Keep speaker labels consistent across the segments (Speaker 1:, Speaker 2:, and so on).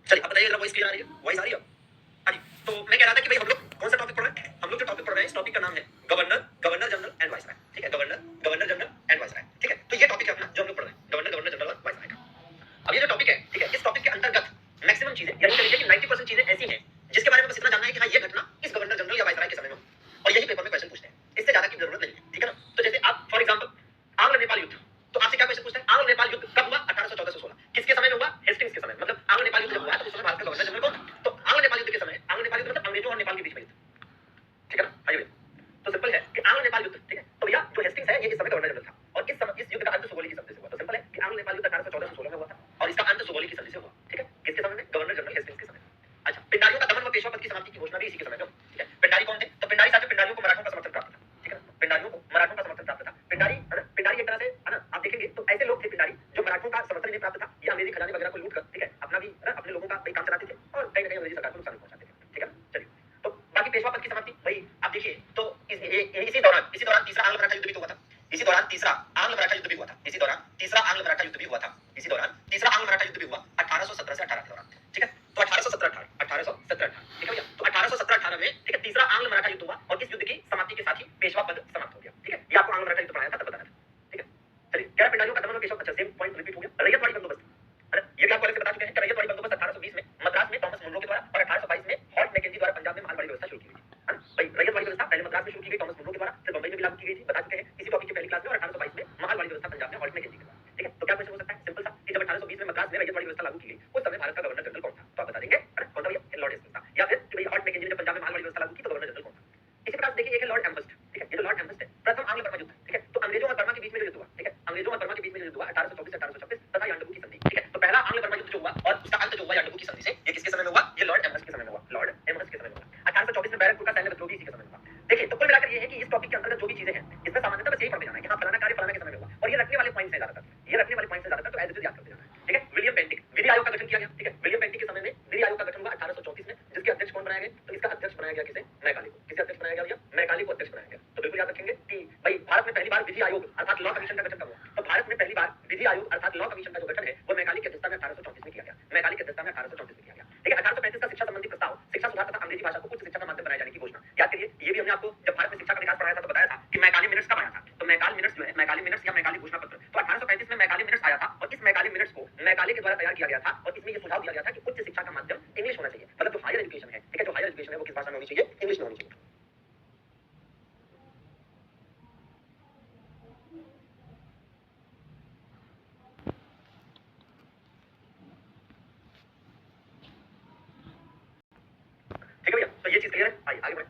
Speaker 1: चलिए अब बताइए जरा वॉइस क्लियर आ रही है, वॉइस आ रही है? हाँ जी, तो मैं कह रहा था कि भाई हम लोग कौन सा टॉपिक पढ़ रहे हैं? हम लोग जो टॉपिक पढ़ रहे हैं इस टॉपिक का नाम है governor, governor general and viceroy. ठीक है, governor, governor general and viceroy. ठीक है, तो ये टॉपिक है अपना जो हम लोग पढ़ रहे हैं, गवर्नर, गवर्नर जनरल और वाइसराय का। अब ये जो टॉपिक है, ठीक है, इस टॉपिक के अंतर्गत मैक्सिमम चीजें यानी कह लीजिए कि 90% चीजें ऐसी हैं जिसके बारे में बस इतना जानना है कि हाँ ये घटना इस गवर्नर जनरल या वाइसराय के समय में हुई और यही पेपर में क्वेश्चन पूछते हैं, इससे ज्यादा की जरूरत नहीं है। ठीक है ना? तो जैसे आप फॉर एग्जांपल आंग्ल नेपाल युद्ध, तो आपसे क्या क्वेश्चन पूछता है? आंग्ल नेपाल युद्ध कब हुआ? 1814-16। किसके समय में हुआ? हेस्टिंग्स के समय। मतलब आंग्ल नेपाल युद्ध जब हुआ तो उस समय भारत का गवर्नर जनरल कौन था? तो आंग्ल नेपाल युद्ध के समय, आंग्ल नेपाल युद्ध मतलब अंग्रेजों और नेपाल के बीच में युद्ध। ठीक है ना? आइए तो सिंपल है कि आंग्ल नेपाल युद्ध, ठीक है, तो भैया जो हेस्टिंग्स है ये इस समय गवर्नर जनरल था और इस समय इस युद्ध का अंत सुगोली की संधि से हुआ। तो सिंपल है कि आंग्ल नेपाल युद्ध 1814-16 में हुआ था और इसका अंत सुगोली की संधि से हुआ। ठीक है, किसके समय में? गवर्नर जनरल हेस्टिंग्स के समय। अच्छा, पिंडारियों का दमन व पेशवा पद की समाप्ति की घोषणा भी इसी के समय में हुई। ठीक है, पिंडारी कौन थे? तो पिंडारी साहब, पिंडारियों को मराठों का समर्थन प्राप्त था। ठीक है, पिंडारियों को मराठों का समर्थन प्राप्त था। पिंडारी है ना, पिंडारी एक तरह से है ना, आप देखेंगे तो ऐसे लोग थे पिंडारी जो मराठों का समर्थन नहीं प्राप्त था, ये अंग्रेजी खजाने वगैरह को लूट कर, ठीक है, अपना भी है ना, अपने लोगों का भाई काम चलाते थे और कहीं ना कहीं अंग्रेजी सरकार को नुकसान पहुंचाते थे। ठीक है, चलिए तो बाकी पेशवा पद की समाप्ति भाई आप देखिए तो इसी दौरान तीसरा आंग्ल मराठा युद्ध भी तो हुआ था। इसी दौरान तीसरा आंग्ल मराठा युद्ध भी हुआ था। इसी दौरान तीसरा आंग्ल मराठा युद्ध भी हुआ था। इसी दौरान तीसरा आंग्ल मराठा युद्ध भी हुआ 1817 से 18 के दौरान। ठीक है, तो 1817-18 ठीक है भैया, तो 1817-18 में ठीक है तीसरा आंग्ल मराठा युद्ध हुआ और इस युद्ध की समाप्ति के साथ ही पेशवा पद समाप्त हो गया। ठीक है, ये आपको आंग्ल मराठा युद्ध पढ़ाया था तब बताना था। ठीक है, चलिए क्या पिंडारियों का दमन और पेशवा, अच्छा सेम पॉइंट रिपीट हो गया। रैयतवाड़ी बंदोबस्त, ये भी आपको अलग से बता चुके हैं कि रैयतवाड़ी बंदोबस्त 1820 में मद्रास में टॉमस मुनरो के द्वारा और 1822 में हॉल्ट मैकेंजी द्वारा पंजाब में मालवाड़ी व्यवस्था शुरू की गई थी। है ना भाई, रैयतवाड़ी व्यवस्था पहले मद्रास में शुरू की गई टॉमस मुनरो के द्वारा, फिर बंबई में भी लागू की गई थी, बता चुके हैं इसी टॉपिक की पहली क्लास में, और 1822 में मालवाड़ी व्यवस्था पंजाब में हॉल्ट मैकेंजी के द्वारा। ठीक है, तो क्या क्वेश्चन हो सकता है? सिंपल सा कि जब 1820 में मद्रास में रैयतवाड़ी व्यवस्था लागू की गई उस समय भारत का गवर्नर जनरल कौन था? तो आप बता देंगे कौन था भैया? लॉर्ड हेस्टिंग्स था। या फिर कि भाई हॉल्ट मैकेंजी ने जब पंजाब में मालवाड़ी व्यवस्था लागू की तो गवर्नर जनरल कौन था? इसी प्रकार देखिए एक है लॉर्ड एम्बस्ट। ठीक है, ये जो लॉर्ड एम्बस्ट है प्रथम आंग्ल बर्मा युद्ध। ठीक है, तो अंग्रेजों और बर्मा के बीच में जो युद्ध हुआ, ठीक है, अंग्रेजों और बर्मा के बीच में जो युद्ध हुआ 1824 से 1826 तथा यांडबू की संधि। ठीक है, तो पहला आंग्ल बर्मा युद्ध जो हुआ और उसका अंत जो हुआ यांडबू की संधि से, ये किसके समय में हुआ? ये लॉर्ड एम्बस्ट के समय में हुआ। लॉर्ड एम्बस्ट के समय में हुआ। 1824 में बैरकपुर का सैन्य विद्रोह भी इसी के समय में हुआ। देखिए तो कुल मिलाकर ये है कि इस टॉपिक के अंतर्गत जो भी चीजें हैं इसमें सामान्यतः बस यही पढ़ते जाना है कि हाँ फलाना कार्य फलाना के समय में हुआ और ये रखने वाले पॉइंट्स हैं ज्यादातर, ये रखने वाले पॉइंट्स हैं ज्यादातर, तो एज इट इज याद करते जाना है। ठीक है, विलियम पेंटिक विधि आयोग का गठन किया गया। ठीक है, विलियम पेंटिक के समय में विधि आयोग का गठन हुआ 1834 में, जिसके अध्यक्ष कौन बनाया गया? तो इसका अध्यक्ष बनाया गया किसे? मैकाले को। किसे अध्यक्ष बनाया गया भैया? मैकाले को अध्यक्ष बनाया गया। तो बिल्कुल याद रखेंगे कि भाई भारत में पहली बार विधि आयोग अर्थात लॉ कमीशन का गठन कब हुआ? तो भारत में पहली बार विधि आयोग अर्थात लॉ कमीशन का जो गठन है वो मैकाले की अध्यक्षता में 1834 में किया गया। मैकाले की अध्यक्षता में 1834 में किया गया। ठीक है, 1835 का शिक्षा संबंधी प्रस्ताव, शिक्षा सुधार तथा अंग्रेजी भाषा को उच्च शिक्षा का माध्यम बनाए जाने की घोषणा। याद करिए, ये भी हमने आपको जब भारत में शिक्षा का विकास पढ़ाया था तो बताया था कि मैकाले मिनट्स कब आया था? तो मैकाले मिनट्स जो है, मैकाले मिनट्स या मैकाले घोषणा पत्र, तो 1835 में मैकाले मिनट्स आया था और इस मैकाले मिनट्स को मैकाले के द्वारा तैयार किया गया था और इसमें ये सुझाव दिया गया था कि उच्च शिक्षा का माध्यम इंग्लिश होना चाहिए। मतलब जो हायर एजुकेशन है, ठीक है, जो हायर एजुकेशन है वो किस भाषा में होनी चाहिए? इंग्लिश में होनी चाहिए। ठीक है भैया, तो ये चीज क्लियर है। आइए आगे बढ़े,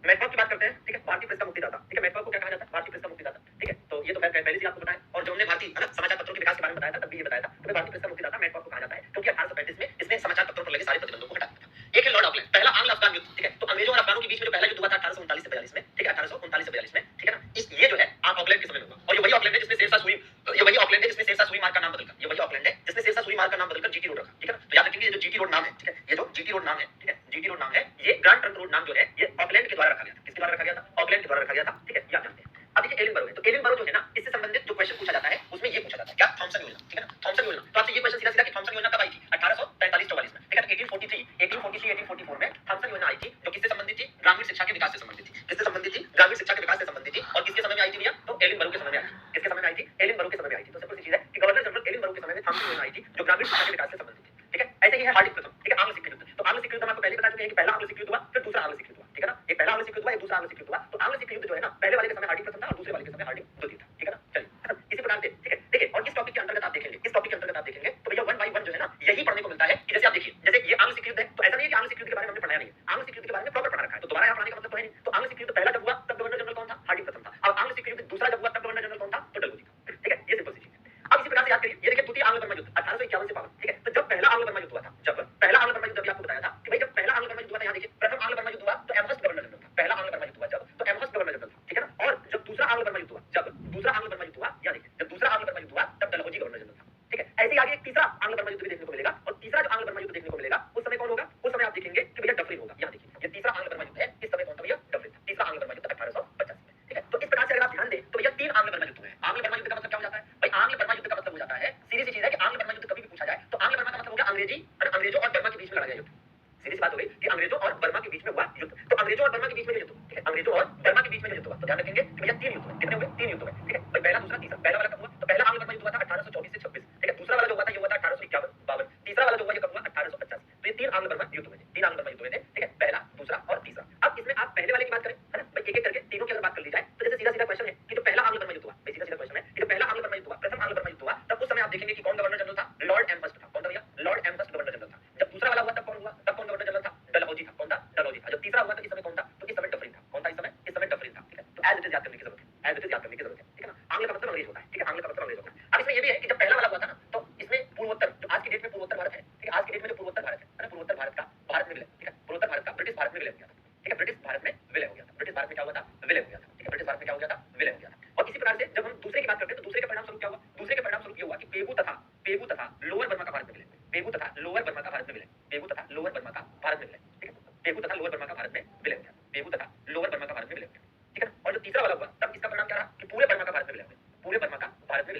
Speaker 1: मैटवर्क की बात करते हैं। ठीक है, भारतीय प्रेस का मुक्तिदाता। ठीक है, मैटवर्क को क्या कहा जाता है? भारतीय प्रेस का मुक्तिदाता। ठीक है, तो ये तो मैं पहले से आपको बताया और जो हमने भारतीय है ना समाचार पत्रों के विकास के बारे में बताया था तब भी ये बताया था कि भारतीय प्रेस का मुक्तिदाता मैटवर्क को कहा जाता है क्योंकि 1835 में इसने समाचार पत्रों पर लगे सारे प्रतिबंधों को हटा दिया था। एक है लॉर्ड ऑकलैंड, पहला आंग्ल अफगान युद्ध। ठीक है, तो अंग्रेजों और अफगानों के बीच में जो पहला युद्ध हुआ था 1839 से 42 में। ठीक है, 1839 से 42 में। ठीक है ना, इस ये जो है ऑकलैंड के समय में हुआ और ये वही ऑकलैंड है जिसने शेरशाह सूरी, ये वही ऑकलैंड है जिसने शेरशाह सूरी मार्ग का नाम बदलकर, ये वही ऑकलैंड है जिसने शेरशाह सूरी मार्ग का नाम बदलकर जीटी रोड रखा। ठीक है ना, तो याद रखिए ये जो जीटी रोड नाम है, ठीक है, ये जो जीटी रोड नाम है, ठीक है, जीटी रोड नाम है, ये ग्रैंड ट्रंक रोड नाम जो है ये ऑकलैंड के द्वारा रखा गया था। किसके द्वारा रखा गया था? ऑकलैंड के द्वारा रखा गया था। ठीक है, ये आप जानते हैं। अब देखिए एलिनबरो है, तो एलिनबरो जो है ना इससे संबंधित जो क्वेश्चन पूछा जाता है उसमें ये पूछा जाता है क्या? थॉमसन योजना। ठीक है ना, थॉमसन योजना, तो आपसे ये क्वेश्चन सीधा सीधा कि थॉमसन योजना कब आई थी? 1843-44 में। ठीक है, 1844 में थॉमसन योजना आई थी जो किससे संबंधित थी? ग्रामीण शिक्षा के विकास से संबंधित थी। किससे संबंधित थी? ग्रामीण शिक्षा के विकास से संबंधित थी और किसके समय में आई थी भैया? तो एलिनबरो के समय में आई थी। किसके समय में आई थी? एलिनबरो के समय में आई थी। तो सिंपल सी चीज है कि गवर्नर जनरल एलिनबरो के समय में थॉमसन योजना आई थी जो ग्रामीण शिक्षा के विकास से संबंधित थी। ठीक है, ऐसे ही है हार्दिक प्रथम। ठीक है, आंग्ल सिख युद्ध, तो आंग्ल सिख युद्ध हम आपको पहले बता चुके हैं कि पहला आंग्ल सिख युद्ध हुआ फिर दूसरा आंग्ल सिख युद्ध हुआ। ठीक है ना, एक पहला आंग्ल सिख युद्ध हुआ एक दूसरा आंग्ल सिख युद्ध हुआ। तो आंग्ल सिख युद्ध जो है ना पहले वाले के समय हार्दिक प्रथम था और दूसरे वाले के समय हार्दिक द्वितीय था। ठीक है ना, चलिए इसी प्रकार से ठीक है देखिए, और इस टॉपिक के अंतर्गत आप देखेंगे, इस टॉपिक के अंतर्गत आप देखेंगे तो भैया 1 बाय 1 जो है ना यही पढ़ने को मिलता है कि जैसे आप देखिए जैसे ये आंग्ल सिख युद्ध है तो ऐसा नहीं है कि आंग्ल सिख युद्ध के बारे में हमने पढ़ाया नहीं है, आंग्ल सिख युद्ध के बारे में प्रॉपर पढ़ा रखा है, तो दोबारा यहाँ पढ़ाने का मतलब तो है नहीं। तो आंग्ल सिख युद्ध पहला जब हुआ तब गवर्नर जनरल कौन था? हार्दिक प्रथम था। अब आंग्ल सिख युद्ध दूसरा जब हुआ तब गवर्नर जनरल कौन था? तो डलहौजी था। ठीक है, ये सिंपल सी चीज है। अब इसी प्रकार से याद करिए, ये देखिए द्वितीय आंग्ल बर्मा युद्ध 1851 से 52। ठीक है, तो जब पहला आंग्ल बर्मा युद्ध हुआ था, जब पहला आंग्ल बर्मा युद्ध अभी आपको बताया था कि भाई जब पहला आंग्ल बर्मा युद्ध हुआ था, यहाँ देखिए प्रथम आंग्ल बर्मा युद्ध हुआ तो एमहर्स्ट गवर्नर जनरल था। पहला आंग्ल बर्मा युद्ध हुआ जब तो एमहर्स्ट गवर्नर जनरल था। ठीक है ना, और जब दूसरा आंग्ल बर्मा युद्ध हुआ, जब दूसरा आंग्ल बर्मा युद्ध हुआ, यानी जब दूसरा आंग्ल बर्मा युद्ध हुआ तब डलहौजी गवर्नर जनरल था। ठीक है, ऐसे ही आगे एक तीसरा आंग्ल बर्मा युद्ध भी देखने को मिलेगा और तीसरा जो आंग्ल बर्मा युद्ध देखने को मिलेगा उस समय कौन होगा? उस समय आप देखेंगे कि भैया डफरिन होगा। यहाँ देखिए ये तीसरा आंग्ल बर्मा युद्ध है, इस समय कौन था भैया? डफरिन था। तीसरा आंग्ल बर्मा युद्ध 1885 में। ठीक है, तो इस प्रकार से अगर आप ध्यान दें तो भैया 3 आंग्ल बर्मा युद्ध हुए हैं। आंग्ल बर्मा युद्ध का मतलब क्या हो जाता है भाई? आंग्ल बर्मा युद्ध का मतलब हो जाता है सीधी सी चीज है कि आंग्ल बर्मा युद्ध कभी भी पूछा जाए तो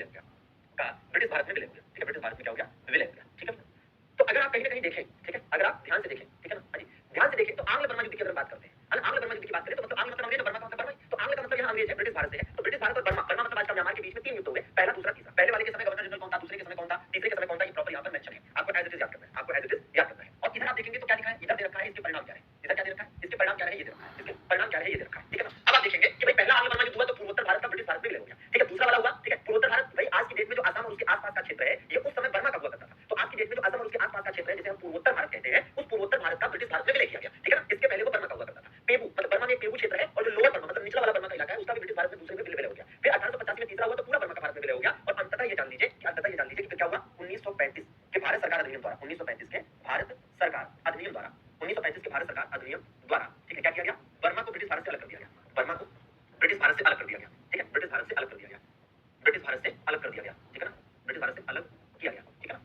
Speaker 1: विलय हो गया, कहा ब्रिटिश भारत में विलय हो गया, ठीक है, ब्रिटिश भारत में क्या हो गया, विलय हो गया, ठीक है। तो अगर आप कहीं ना कहीं देखें, ठीक है, अगर आप ध्यान से देखें, ठीक है ना, हाँ जी, ध्यान से देखें तो आंग्ल बर्मा युद्ध की अगर बात करते हैं, है ना, आंग्ल बर्मा युद्ध की बात करें तो मतलब आंग्ल मतलब अंग्रेज, बर्मा का मतलब बर्मा, तो आंग्ल का मतलब यहाँ अंग्रेज है, ब्रिटिश भारत से है, तो ब्रिटिश भारत और बर्मा, बर्मा मतलब आज का म्यांमार के बीच में 3 युद्ध हो गए, पहला, दूसरा, तीसरा। पहले वाले के समय गवर्नर जनरल कौन था, दूसरे के समय कौन था, तीसरे के समय कौन था, ये प्रॉपर यहाँ पर मेंशन है, आपको एज इट इज याद करना है, आपको एज इट इज याद करना है। और इधर आप देखेंगे तो क्या लिखा है, इधर दे रखा है इसके परिणाम क्या है, इधर क्या दे रखा है, इसके परिणाम क्या है, ये दे रखा है, इसके परिणाम क्या है, ये दे रखा है, ठीक है ना। अब आप देखेंगे कि भाई पहला आंग्ल बर्मा युद्ध हुआ तो पूर्वोत्तर भारत का ब्रिटिश भारत में विलय हो गया, ठीक है, दूसरा वाला हुआ, ठीक है, पूर्वोत्तर भारत, भाई आज की डेट में जो आसाम और उसके आसपास का क्षेत्र है, ये उस समय बर्मा का हुआ करता था, तो आज की डेट में जो आसाम और उसके आसपास का क्षेत्र है, जिसे हम पूर्वोत्तर भारत कहते हैं, उस पूर्वोत्तर भारत का ब्रिटिश भारत में विलय किया गया, ठीक है ना। इसके पहले वो बर्मा का हुआ करता था। पेबू मतलब बर्मा में एक पेबू क्षेत्र है, और जो लोअर बर्मा मतलब निचला वाला बर्मा का इलाका है, उसका भी ब्रिटिश भारत में दूसरे में विलय हो गया। फिर 1885 में तीसरा हुआ तो पूरा बर्मा का भारत में विलय हो गया, और अंततः ये जान लीजिए कि क्या हुआ, 1935 के भारत सरकार अधिनियम द्वारा, 1935 के भारत सरकार अधिनियम द्वारा, 1935 के भारत सरकार अधिनियम द्वारा, ठीक है, क्या किया गया, बर्मा को ब्रिटिश भारत से अलग कर दिया गया, बर्मा को ब्रिटिश भारत से अलग कर दिया गया, ठीक है, ब्रिटिश भारत से अलग कर दिया गया, ब्रिटिश भारत से अलग कर दिया गया, ठीक है ना, ब्रिटिश भारत से अलग किया गया, ठीक है ना।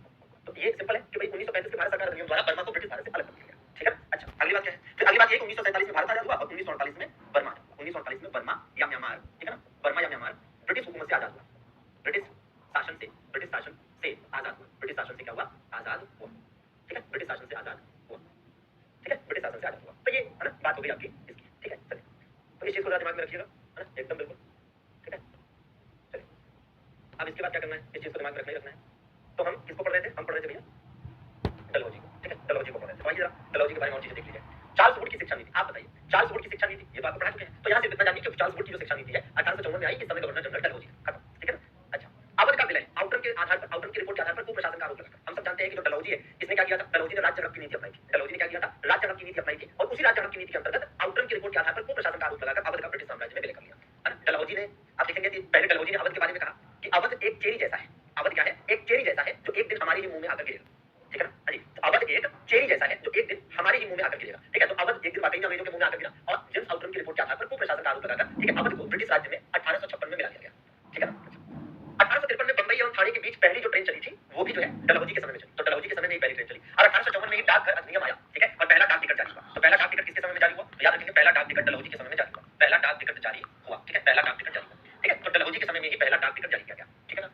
Speaker 1: तो ये सिंपल है कि भाई 1935 के भारत सरकार अधिनियम द्वारा बर्मा को ब्रिटिश भारत से अलग कर दिया गया, ठीक है। अच्छा, अगली बात क्या है, फिर अगली बात ये कि 1947 में भारत आजाद हुआ और 1948 में बर्मा, 1948 में बर्मा या म्यांमार, ठीक है ना, बर्मा या म्यांमार ब्रिटिश हुकूमत से आजाद हुआ, ब्रिटिश शासन से आजाद हुआ, ब्रिटिश शासन से क्या हुआ, आजाद हुआ, ठीक है, ब्रिटिश शासन से आजाद हुआ, ठीक है, ब्रिटिश शासन से आजाद हुआ। तो ये है ना, बात हो गई आपकी इसकी, ठीक है, चलिए, तो इस चीज को जरा दिमाग में रखिएगा, है ना, एकदम बिल्कुल, ठीक है। चलिए, अब इसके बाद क्या करना है, इस चीज को दिमाग में रखना है। तो हम किसको पढ़ रहे थे, हम पढ़ रहे थे भैया डलहौजी को, ठीक है, डलहौजी को पढ़ रहे थे। तो आइए जरा डलहौजी के बारे में और चीजें देख लीजिए। चार्ल्स वुड की शिक्षा नीति, आप बताइए, चार्ल्स वुड की शिक्षा नीति, ये तो आपको पढ़ा चुके हैं, तो यहाँ से इतना जानिए कि चार्ल्स वुड की जो शिक्षा नीति है 1854 में आई, इस समय गवर्नर जनरल डलहौजी, खत्म, ठीक है ना। अच्छा, अवध का विलय, आउटरम के आधार पर, आउटरम की रिपोर्ट के आधार पर कुप्रशासन का आरोप लगा। हम सब जानते हैं कि जो डलहौजी है, इसने क्या किया था, डलहौजी ने राज्य हड़प की नीति अपनाई थी, डलहौजी ने क्या किया था, राज्य हड़प की नीति अपनाई थी, और उसी राज्य हड़प की नीति के अंतर्गत आउटरम की रिपोर्ट के आधार पर कुप्रशासन का आरोप लगाकर अवध का ब्रिटिश साम्राज्य में विलय कर लिया, है ना। डलहौजी ने, आप देखेंगे कि पहले डलहौजी ने अवध के बारे में कहा कि अवध एक चेरी जैसा है, अवध क्या है, एक चेरी जैसा है जो एक दिन हमारे ही मुंह में आकर गिरेगा, ठीक है ना, हाँ जी, तो अवध एक चेरी जैसा है जो एक दिन हमारे ही मुंह में आकर गिरेगा, ठीक है। तो अवध एक दिन वाकई में अंग्रेजों के मुंह में आकर गिरा, और जेम्स आउटरम की रिपोर्ट के आधार पर कुप्रशासन का आरोप लगाकर, ठीक है, अवध को ब्रिटिश राज्य में 1856 में मिला दिया गया, ठीक है ना। 1853 में बंबई और ठाणे के बीच पहली जो ट्रेन चली थी, वो भी जो है डलहौजी के समय में चली, तो डलहौजी के समय में ही पहली ट्रेन चली। और 1854 में ही डाकघर अधिनियम आया, ठीक है, और पहला डाक टिकट जारी हुआ। तो पहला डाक टिकट किसके समय में जारी हुआ, तो याद रखेंगे पहला डाक टिकट डलहौजी के समय में जारी हुआ, पहला डाक टिकट जारी हुआ, ठीक है, पहला डाक टिकट जारी हुआ, ठीक है, तो डलहौजी के समय में ही पहला डाक टिकट जारी किया गया, ठीक है ना।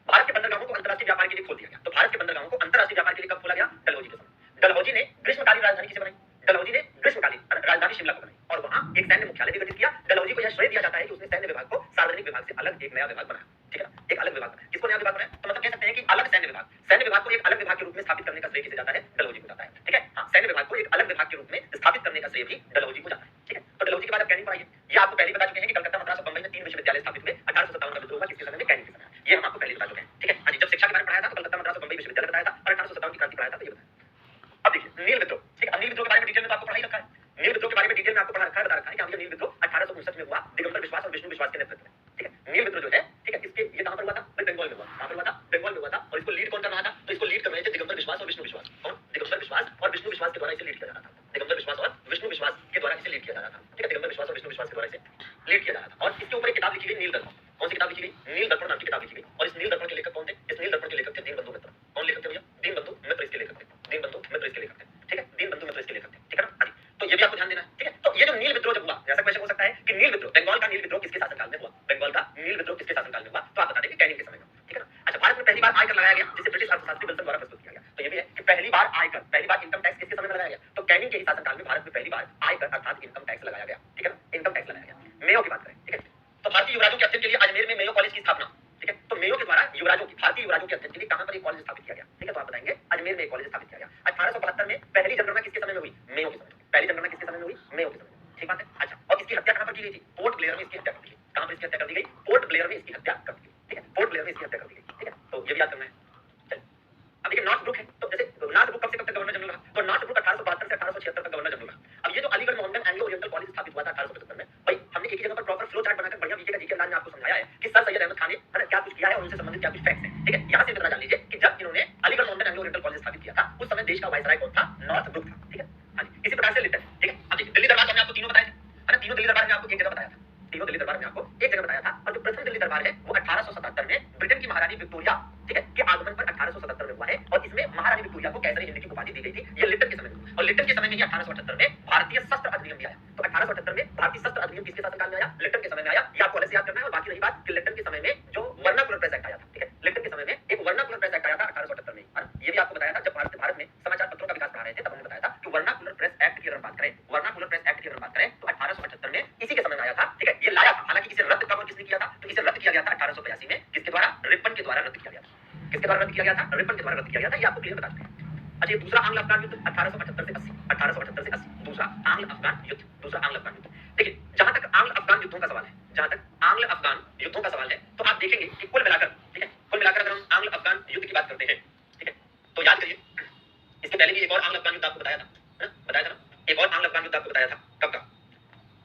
Speaker 1: भारत के बंदरगाहों को अंतर्राष्ट्रीय व्यापार के लिए खोल दिया गया, तो भारत के बंदरगाहों को अंतर्राष्ट्रीय व्यापार के लिए कब खोला गया, डलहौजी के समय। डलहौजी ने ग्रीष्मकालीन राजधानी किसे बनाई, डलहौजी ने ग्रीष्मकालीन राजधानी शिमला को बनाई, और वहां एक सैन्य मुख्यालय भी गठित किया। डलहौजी को यह श्रेय दिया जाता है कि उसने सैन्य विभाग को सार्वजनिक विभाग से अलग एक नया विभाग बनाया, ठीक है ना, एक अलग विभाग बनाया। किसको नया विभाग बनाया, तो मतलब कह सकते हैं कि अलग सैन्य विभाग को एक अलग विभाग के रूप में स्थापित करने का श्रेय किसे जाता है, डलहौजी को जाता है, ठीक है। हाँ, सैन्य विभाग को एक अलग विभाग के रूप में स्थापित करने का श्रेय भी डलहौजी को जाता है, ठीक है। तो डलहौजी के बाद अब कैनिंग पर आइए। ये आपको पहले बता चुके हैं कि कलकत्ता, मद्रास और बंबई में 3 विश्वविद्यालय स्थापित हुए। 1857 का विद्रोह हुआ, किसके समय में, कैनिंग के समय, ये हम आपको पहले बता चुके हैं, ठीक है। हाँ जी, जब शिक्षा के बारे में पढ़ाया था तो कलकत्ता, मद्रास और बंबई विश्वविद्यालय बताया था, और 1857 की क्रांति पढ़ाया था, तो ये बताया। अब देखिए नील विद्रोह, ठीक है, अब नील विद्रोह के बारे में डिटेल में तो आपको पढ़ा ही रखा है, नील विद्रोह के बारे में डिटेल में आपको पढ़ा रखा है, बता रखा है कि नील विद्रोह 1859 में हुआ, दिगंबर विश्वास और विष्णु विश्वास के नेतृत्व में, ठीक है। नील विद्रोह जो है, ठीक है, इसके ये कहां पर हुआ था, बंगाल में हुआ, कहां पर हुआ था, बंगाल में हुआ था, और इसको लीड कौन कर रहा था, तो इसको लीड कर रहे थे दिगंबर विश्वास और विष्णु विश्वास। कौन, दिगंबर विश्वास और विष्णु विश्वास के द्वारा इसे लीड किया जा रहा था, दिगंबर विश्वास और विष्णु विश्वास के द्वारा इसे लीड किया जा रहा था, ठीक है, दिगंबर विश्वास और विष्णु विश्वास के द्वारा इसे लीड किया जा रहा था। और इसके ऊपर एक किताब लिखी गई, नील दर्पण। कौन सी किताब लिखी गई, नील दर्पण नाम की किताब लिखी गई, और इस नील दर्पण के लेखक कौन थे, इस नील दर्पण के लेखक थे दीनबंधु मित्र। कौन लेखक थे भैया, दीनबंधु मित्र इसके लेखक थे, दीनबंधु मित्र इसके लेखक थे, ठीक है, दीनबंधु मित्र इसके लेखक थे, ठीक है ना। तो ये भी आपको ध्यान देना है, ठीक है। तो ये जो नील विद्रोह जब हुआ, ऐसा क्वेश्चन हो सकता है कि नील विद्रोह, बंगाल का नील विद्रोह किसके शासनकाल में हुआ, बंगाल का नील विद्रोह किसके शासनकाल में हुआ, तो आप बता देंगे कैनिंग के समय में, ठीक है ना। अच्छा, भारत में पहली बार आयकर लगाया गया, जिसे ब्रिटिश अर्थशास्त्री विल्सन द्वारा प्रस्तुत किया गया। तो ये भी है कि पहली बार आयकर, पहली बार इनकम टैक्स किसके समय में लगाया गया, तो कैनिंग के ही शासनकाल में भारत में पहली बार आयकर अर्थात इनकम टैक्स लगाया गया, ठीक है ना, इनकम टैक्स लगाया गया। मेयो की बात करें, ठीक है, तो भारतीय युवराजों के अध्ययन के लिए अजमेर में मेयो कॉलेज की स्थापना, ठीक है, तो मेयो के द्वारा युवराजों की, भारतीय युवराजों के अध्ययन के लिए कहां पर एक कॉलेज स्थापित किया गया, ठीक है, तो आप बताएंगे अजमेर में एक कॉलेज स्थापित किया गया। 1872 में पहली जनगणना किसके समय में हुई, मेयो के समय, पहली जनगणना किसके समय में हुई, मेयो के समय, ठीक बात है। अच्छा, और इसकी हत्या कहां पर की गई थी, पोर्ट ब्लेयर में इसकी हत्या कर दी गई। कहां पर इसकी हत्या कर दी गई, पोर्ट ब्लेयर में इसकी हत्या कर दी गई, ठीक है, पोर्ट ब्लेयर में इसकी हत्या कर दी गई, ठीक है, तो ये भी याद करना है। चलिए, अब देखिए नॉर्थ ब्रुक है, तो जैसे नॉर्थ ब्रुक कब से कब तक गवर्नर जनरल रहा, तो नॉर्थ ब्रुक 1872 से 1876 तक गवर्नर जनरल रहा। अब ये जो Aligarh Mohammedan Anglo oriental college स्थापित हुआ था 1875 में, भाई हमने एक ही जगह पर प्रॉपर फ्लो चार्ट बनाकर बढ़िया वीके का जीके अंदाज में आपको समझाया है कि सर सैयद अहमद खान ने क्या कुछ किया है और उनसे संबंधित क्या कुछ फैक्ट्स हैं, ठीक है। यहां से इतना जान लीजिए कि जब इन्होंने Aligarh Mohammedan Anglo oriental college स्थापित किया था, उस समय देश का वायसराय कौन था, नॉर्थ ब्रुक था, ठीक है। हां जी, इसी प्रकार से लिटन, ठीक है। अब देखिए दिल्ली दरबार हमने आपको तीनों बताए थे, है ना, तीनों दिल्ली दरबार में आपको एक जगह बताया था, तीनों दिल्ली दरबार में आपको एक जगह बताया था। और जो प्रथम दिल्ली दरबार है वो 1877 में ब्रिटेन की महारानी विक्टोरिया, ठीक है, के आगमन पर 1877 में हुआ है, और इसमें महारानी विक्टोरिया को कैसरी हिंद की उपाधि दी गई थी। ये लिटन के समय में, और लिटन के समय में ही 1878 में भारतीय शस्त्र अधिनियम भी आया। तो 1878 में भारतीय शस्त्र अधिनियम किसके शासनकाल में आया, लिटन के समय में आया। ये आपको अलग से याद करना है। और बाकी रही बात कि लिटन के समय में जो वर्नाकुलर किसके द्वारा? रिपन के द्वारा रद्द किया गया था। किसके द्वारा रद्द किया गया था? रिपन के द्वारा रद्द किया गया था। ये आपको क्लियर बता चुके हैं। अच्छा, ये दूसरा आंग्ल अफगान युद्ध 1878 से 80, 1878 से 80, दूसरा आंग्ल अफगान युद्ध, दूसरा आंग्ल अफगान युद्ध। देखिए, जहां तक आंग्ल अफगान युद्धों का सवाल है, जहां तक आंग्ल अफगान युद्धों का सवाल है, तो आप देखेंगे कि कुल मिलाकर, ठीक है, कुल मिलाकर अगर हम आंग्ल अफगान युद्ध की बात करते हैं, ठीक है, तो याद करिए, इसके पहले भी एक और आंग्ल अफगान युद्ध आपको बताया था, है ना? बताया था ना? एक और आंग्ल अफगान युद्ध आपको बताया था, कब का?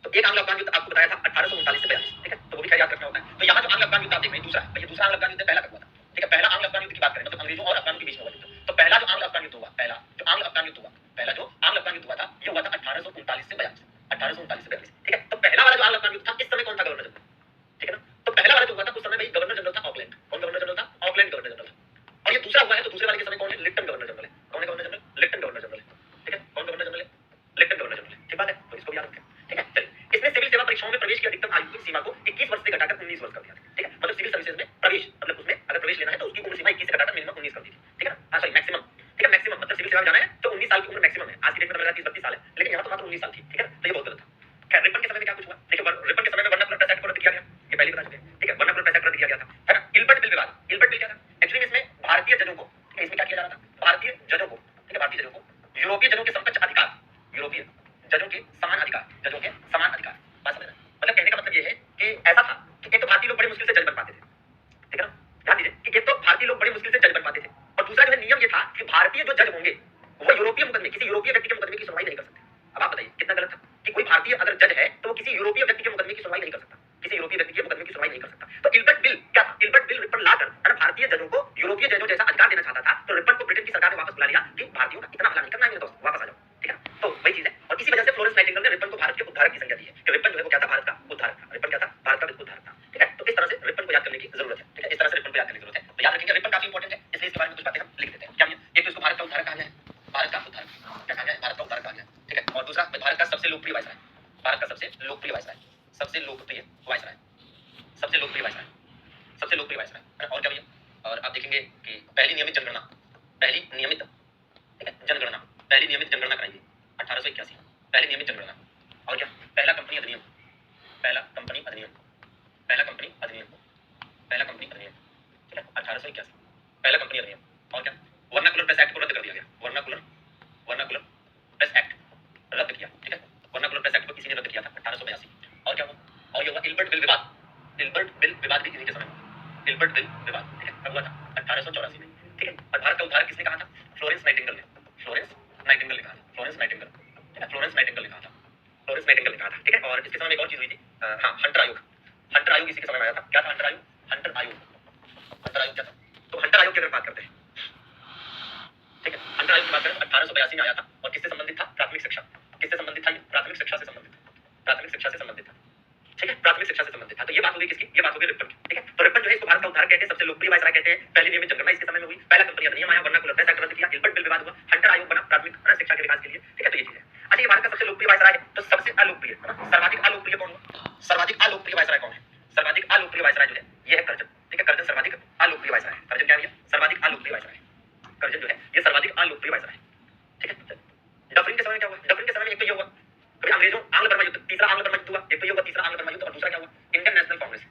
Speaker 1: तो एक आंग्ल अफगान युद्ध आपको बताया था 1839 से 42, ठीक है, तो वो भी खैर याद रखना होता है। तो यहाँ जो आंग्ल अफगान युद्ध आप देख रहे हैं दूसरा है, ये दूसरा आंग्ल अफगान युद्ध पहला कब हुआ था? ठीक है, पहला आंग्ल अफगान युद्ध की बात करें, मतलब अंग्रेजों और अफगानों के बीच में हुआ युद्ध। तो पहला जो आंग्ल अफगान युद्ध हुआ, पहला जो आंग्ल अफगान युद्ध हुआ, पहला जो आंग्ल अफगान युद्ध हुआ था, ये हुआ था 1839 से 42, 1839 से 42, ठीक है। तो पहला वाला जो आंग्ल अफगान युद्ध था, इस समय कौन था गवर्नर जनरल? ठीक है ना? तो पहला वाला जो हुआ था उस समय भाई गवर्नर जनरल था ऑकलैंड। कौन गवर्नर जनरल था? ऑकलैंड गवर्नर जनरल था। और ये दूसरा हुआ है, तो दूसरे वाले के समय कौन है? लिप्टन गवर्नर जनरल है। कौन है governor general? Lipton governor general है, ठीक है। कौन गवर्नर जनरल है? लिप्टन गवर्नर जनरल है, ठीक बात है, तो इसको भी याद रखें, ठीक है। चलिए, इसने सिविल सेवा परीक्षाओं में प्रवेश की अधिकतम आयु की सीमा को 21 वर्ष से घटाकर 19 वर्ष कर दिया था, ठीक है। मतलब सिविल सर्विसेज में प्रवेश, मतलब उसमें अगर प्रवेश लेना है तो उसकी उम्र सीमा 21 से घटाकर मिनिमम 19 कर दी थी, ठीक है ना? हाँ, सॉरी, मैक्सिमम, ठीक है, मैक्सिमम मतलब सिविल सेवा में जाना है तो 19 साल की उम्र मैक्सिमम है। आज की डेट में तो लग रहा है 30-32 साल है, लेकिन यहाँ तो मात्र 19 साल थी, ठीक है। तो ये बहुत गलत था। खैर, रिपन के समय में क्या कुछ हुआ? देखिए, रिपन के समय में वर्नाकुलर प्रेस एक्ट को रद्द किया गया, ये पहले बता चुके हैं, ठीक है। वर्नाकुलर प्रेस एक्ट रद्द किया गया था, है ना। इल्बर्ट बिल विवाद, इल्बर्ट बिल क्या था? एक्चुअली इसमें भारतीय जजों को, ठीक है, इसमें क्या किया जा रहा था? भारतीय जजों को, ठीक है, भारतीय जजों को यूरोपीय जजों के समकक्ष अधिकार, यूरोपीय जजों के समान अधिकार, जजों के समान अधिकार, बात समझ रहे हैं? मतलब कहने का मतलब ये है कि ऐसा था कि एक तो भारतीय लोग बड़े मुश्किल से जज बन पाते थे, ठीक है ना। ध्यान दीजिए कि एक तो भारतीय लोग बड़े मुश्किल से जज बन पाते थे, और दूसरा जो है नियम ये था कि भारतीय जो जज होंगे वो यूरोपीय मुकदमे, किसी यूरोपीय व्यक्ति के मुकदमे की सुनवाई नहीं कर सकते। अब आप बताइए कितना गलत था कि कोई भारतीय अगर जज है तो वो किसी यूरोपीय व्यक्ति के मुकदमे की सुनवाई नहीं कर सकता, किसी यूरोपीय व्यक्ति के मुकदमे की सुनवाई नहीं कर सकता। तो इल्बर्ट बिल क्या था? इल्बर्ट बिल रिपन लाकर, है ना, भारतीय जजों को यूरोपीय जजों जैसा अधिकार देना चाहता था। तो रिपन को ब्रिटेन की सरकार ने वापस बुला लिया कि भारतीयों का इतना भला नहीं करना है मेरे दोस्त, वापस आ जाओ, ठीक है। तो वही चीज है, और इसी वजह से फ्लोरेंस नाइटिंगेल ने रिपन को भारत के उद्धारक की संज्ञा दी है कि रिपन जो है वो क्या था? भारत का उद्धारक था। रिपन क्या था? भारत का उद्धारक था, ठीक है। तो इस तरह से रिपन को याद करने की जरूरत है, ठीक है। इस तरह से रिपन को याद करने की जरूरत है, तो याद रखेंगे रिपन काफी इंपॉर्टेंट है, इसलिए इसके बारे में कुछ बातें हम लिख देते हैं। क्या ये? एक तो इसको भारत का उद्धारक कहा गया है, भारत का उद्धारक क्या कहा गया है? भारत का उद्धारक कहा गया है, ठीक है। और दूसरा, भारत का सबसे लोकप्रिय वायसराय, भारत का सबसे लोकप्रिय वायसराय, सबसे लोकप्रिय वायसराय, सबसे लोकप्रिय वायसराय, सबसे लोकप्रिय वायसराय, है ना। और क्या भैया? और आप देखेंगे कि पहली नियमित जनगणना, पहली नियमित, ठीक है, जनगणना, पहली नियमित जनगणना कराई गई 1881, पहली नियमित जनगणना। और क्या? पहला कंपनी अधिनियम, पहला कंपनी अधिनियम, पहला कंपनी अधिनियम, पहला कंपनी अधिनियम, ठीक है, 1881, पहला कंपनी अधिनियम। और क्या? वर्नाकुलर प्रेस एक्ट को रद्द कर दिया गया, वर्नाकुलर प्रेस एक्ट रद्द किया, ठीक है। वर्नाकुलर प्रेस एक्ट को किसी ने रद्द किया था 1882। और क्या हुआ? और ये हुआ इल्बर्ट बिल विवाद, इल्बर्ट बिल विवाद भी इसी के समय हुआ, इल्बर्ट बिल विवाद, ठीक है, कब हुआ था? 1884 में, ठीक है। और भारत का उद्धारक किसने कहा था? फ्लोरेंस नाइटिंगेल ने, फ्लोरेंस नाइटिंगेल ने कहा था, फ्लोरेंस नाइटिंगेल, ठीक है, फ्लोरेंस नाइटिंगेल ने कहा था, फ्लोरेंस नाइटिंगेल ने कहा था, ठीक है। और इसके समय में एक और चीज हुई थी, हाँ, हंटर आयोग, हंटर आयोग इसी के समय में आया था। क्या था हंटर आयोग? हंटर आयोग, हंटर आयोग क्या था? तो हंटर आयोग की अगर बात करते हैं, ठीक है, हंटर आयोग की बात करें तो 1882 में आया था, और किससे संबंधित था? प्राथमिक शिक्षा, किससे संबंधित था? ये प्राथमिक शिक्षा से संबंधित, प्राथमिक शिक्षा से संबंधित था, ठीक है, प्राथमिक शिक्षा से संबंधित था। तो ये बात होगी किसकी? ये बात होगी रिपन की, ठीक है। तो रिपन जो है इसको भारत का उद्धारक कहते हैं, सबसे लोकप्रिय वायसराय कहते हैं। पहली नियमित जनगणना इसके समय में हुई, पहला कंपनी अधिनियम आया, वर्नाकुलर प्रेस एक्ट रद्द किया, इल्बर्ट बिल विवाद हुआ, हंटर आयोग बना प्राथमिक शिक्षा के विकास के लिए, ठीक है। तो ये चीज है। अच्छा, ये भारत का सबसे लोकप्रिय वायसराय है, तो सबसे अलोकप्रिय, है ना, सर्वाधिक अलोकप्रिय कौन हुआ? सर्वाधिक अलोकप्रिय वायसराय कौन है? सर्वाधिक अलोकप्रिय वायसराय जो है ये है कर्जन, ठीक है। कर्जन सर्वाधिक अलोकप्रिय वायसराय है। कर्जन क्या है? सर्वाधिक अलोकप्रिय वायसराय, कर्जन जो है ये सर्वाधिक अलोकप्रिय वायसराय, ठीक है। डफरिन के समय में क्या हुआ? डफरिन के समय में एक तो ये हुआ, कभी अंग्रेजों आंग्ल बर्मा युद्ध, तीसरा आंग्ल बर्मा युद्ध हुआ, एक तो ये हुआ तीसरा आंग्ल बर्मा युद्ध, और दूसरा क्या हुआ? Indian national Congress,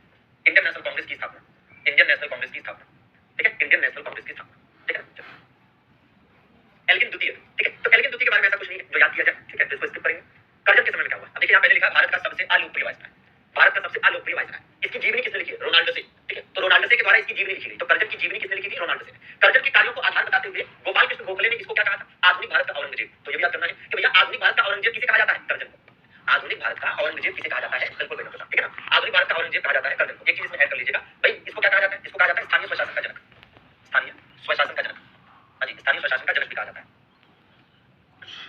Speaker 1: Indian national Congress की स्थापना, इंडियन नेशनल कांग्रेस की स्थापना, ठीक है, इंडियन नेशनल कांग्रेस की स्थापना, ठीक है। एल्गिन द्वितीय, ठीक है। तो एल्गिन द्वितीय के बारे में ऐसा कुछ नहीं है जो याद किया जाए, ठीक है, तो इसको स्किप करेंगे। कर्जन के समय में क्या हुआ? अब देखिए यहाँ पहले लिखा है भारत का सबसे अलोकप्रिय वायसराय, भारत का सबसे अलोकप्रिय वायसराय। इसकी जीवनी किसने लिखी है? रोनाल्डो से, ठीक है। तो रोनाल्डो से के द्वारा इसकी जीवनी लिखी गई। तो कर्जन की जीवनी किसने लिखी थी? रोनाल्डो से। कर्जन के कार्यों को आधार बताते हुए गोपाल कृष्ण गोखले ने इसको क्या कहा था? आधुनिक भारत का औरंगजेब। तो ये भी याद करना है कि भैया आधुनिक भारत का औरंगजेब किसे कहा जाता है? कर्जन को। आधुनिक भारत का औरंगजेब किसे कहा जाता है? बिल्कुल बेटा, ठीक है ना। आधुनिक भारत का औरंगजेब कहा जाता है कर्जन को। एक चीज इसमें ऐड कर लीजिएगा भाई, इसको क्या कहा जाता है? इसको कहा जाता है स्थानीय स्वशासन का जनक, स्थानीय स्वशासन का जनक। हाँ जी, स्थानीय स्वशासन का जनक भी कहा जाता है।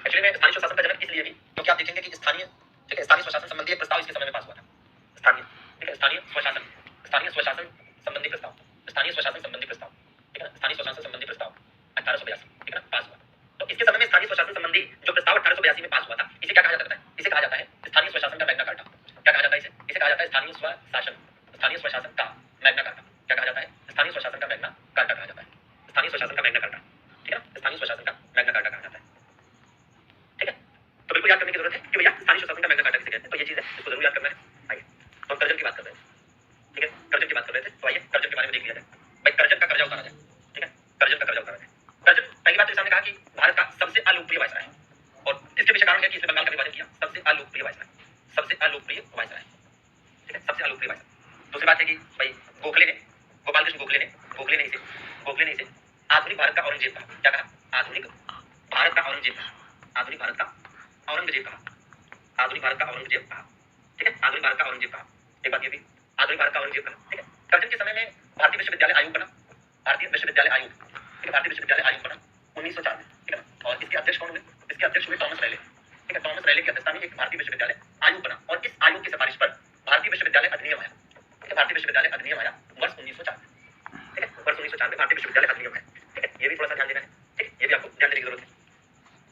Speaker 1: एक्चुअली में स्थानीय स्वशासन का जनक इसलिए भी क्योंकि आप देखेंगे कि स्थानीय, ठीक है, स्थानीय स्वशासन संबंधी एक प्रस्ताव इसके समय में पास हुआ था। स्थानीय, ठीक है, स्थानीय स्वशासन संबंधी प्रस्ताव, स्थानीय स्वशासन संबंधी प्रस्ताव, ठीक है, स्थानीय स्वशासन संबंधी प्रस्ताव 1882, ठीक है ना, पास हुआ। तो इसके समय में स्थानीय स्वशासन संबंधी जो प्रस्ताव 1882 में पास हुआ था, इसे क्या कहा जाता है? इसे कहा जाता है स्थानीय स्वशासन का मैग्ना कार्टा। क्या कहा जाता है इसे? इसे कहा जाता है स्थानीय स्वशासन, स्थानीय स्वशासन का मैग्ना कार्टा। क्या कहा जाता है? स्थानीय स्वशासन का मैग्ना कार्टा कहा जाता है, स्थानीय स्वशासन का मैग्ना कार्टा, ठीक है ना, स्थानीय स्वशासन का मैग्ना कार्टा कहा जाता है, ठीक है। तो बिल्कुल याद करने की जरूरत है कि भैया स्थानीय स्वशासन का मैग्ना कार्टा किसे कहते हैं। तो ये चीज है, इसको जरूर याद करना है। आइए तो हम कर्जन की बात कर रहे हैं, ठीक है, कर्जन की बात कर रहे थे, तो आइए कर्जन के बारे में देख लिया जाए, भाई कर्जन का कर्जा उतारा जाए, ठीक है, कर्जन का कर्जा उतारा जाए। कर्जन पहली बात तो सामने कहा कि भारत का सबसे अलोकप्रिय वायसराय है और इसके पीछे कारण है कि इसने बंगाल का विभाजन किया, सबसे अलोकप्रिय वायसराय, सबसे अलोकप्रिय वायसराय, ठीक है, सबसे अलोकप्रिय वायसराय। दूसरी बात है कि भाई गोखले ने, गोपाल कृष्ण गोखले ने इसे आधुनिक भारत का औरंगजेब कहा। क्या कहा? आधुनिक भारत का औरंगजेब कहा, आधुनिक भारत का औरंगजेब कहा, आधुनिक भारत का औरंगजेब कहा, ठीक है, आधुनिक भारत का औरंगजेब कहा। एक बात ये भी, आधुनिक भारत का औरंगजेब कहा, ठीक है। कर्जन के समय में भारतीय विश्वविद्यालय आयोग बना, भारतीय विश्वविद्यालय आयोग, ठीक है, भारतीय विश्वविद्यालय आयोग बना 1904 में, ठीक है ना। और इसके अध्यक्ष कौन हुए? इसके अध्यक्ष हुए थॉमस रैले, ठीक है, थॉमस रैले की अध्यक्षता में एक भारतीय विश्वविद्यालय आयोग बना और इस आयोग की सिफारिश पर भारतीय विश्वविद्यालय अधिनियम आया, ठीक है, भारतीय विश्वविद्यालय अधिनियम आया वर्ष 1904, ठीक है, वर्ष 1904 में भारतीय विश्वविद्यालय अधिनियम आया, ठीक है। ये भी थोड़ा सा ध्यान देना है, ठीक है, ये भी आपको ध्यान देने की जरूरत है,